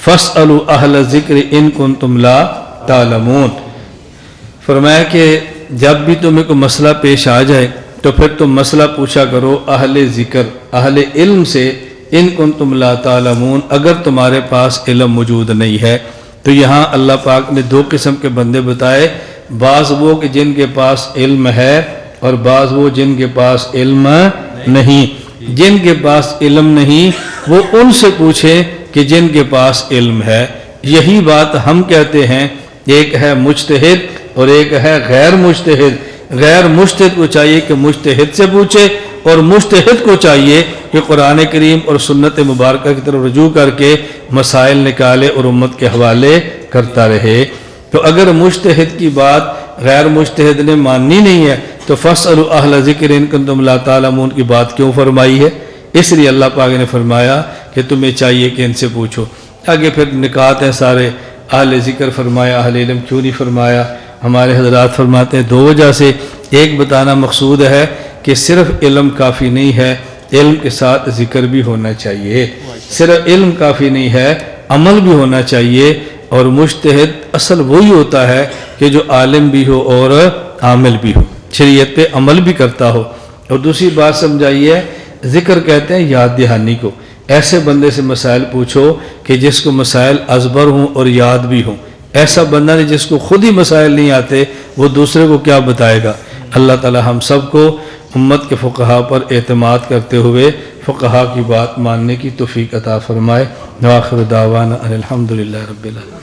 فاسألوا اہل الذکر ان کنتم لا تعلمون۔ فرمایا کہ جب بھی تمہیں کوئی مسئلہ پیش آ جائے تو پھر تم مسئلہ پوچھا کرو اہل ذکر، اہل علم سے، ان کنتم لا تعلمون، اگر تمہارے پاس علم موجود نہیں ہے۔ تو یہاں اللہ پاک نے دو قسم کے بندے بتائے، بعض وہ کہ جن کے پاس علم ہے اور بعض وہ جن کے پاس علم نہیں۔ جن کے پاس علم نہیں وہ ان سے پوچھیں کہ جن کے پاس علم ہے۔ یہی بات ہم کہتے ہیں، ایک ہے مجتہد اور ایک ہے غیر مجتہد۔ غیر مجتہد کو چاہیے کہ مجتہد سے پوچھے، اور مجتہد کو چاہیے کہ قرآن کریم اور سنت مبارکہ کی طرف رجوع کر کے مسائل نکالے اور امت کے حوالے کرتا رہے۔ تو اگر مجتہد کی بات غیر مجتہد نے ماننی نہیں ہے تو فاسألوا اہل ذکر ان کنتم لا تعلمون کی بات کیوں فرمائی ہے؟ اس لیے اللہ پاک نے فرمایا کہ تمہیں چاہیے کہ ان سے پوچھو۔ آگے پھر نکات ہیں سارے، اہل ذکر فرمایا، اہل علم کیوں نہیں فرمایا؟ ہمارے حضرات فرماتے ہیں دو وجہ سے۔ ایک بتانا مقصود ہے کہ صرف علم کافی نہیں ہے، علم کے ساتھ ذکر بھی ہونا چاہیے۔ صرف علم کافی نہیں ہے، عمل بھی ہونا چاہیے۔ اور مجتہد اصل وہی ہوتا ہے کہ جو عالم بھی ہو اور عامل بھی ہو، شریعت پہ عمل بھی کرتا ہو۔ اور دوسری بات سمجھائیے، ذکر کہتے ہیں یاد دہانی کو۔ ایسے بندے سے مسائل پوچھو کہ جس کو مسائل ازبر ہوں اور یاد بھی ہوں۔ ایسا بندہ نہیں جس کو خود ہی مسائل نہیں آتے، وہ دوسرے کو کیا بتائے گا؟ اللہ تعالی ہم سب کو امت کے فقہا پر اعتماد کرتے ہوئے فقہا کی بات ماننے کی توفیق عطا فرمائے۔ وآخر دعوانا ان الحمدللہ رب العالمین۔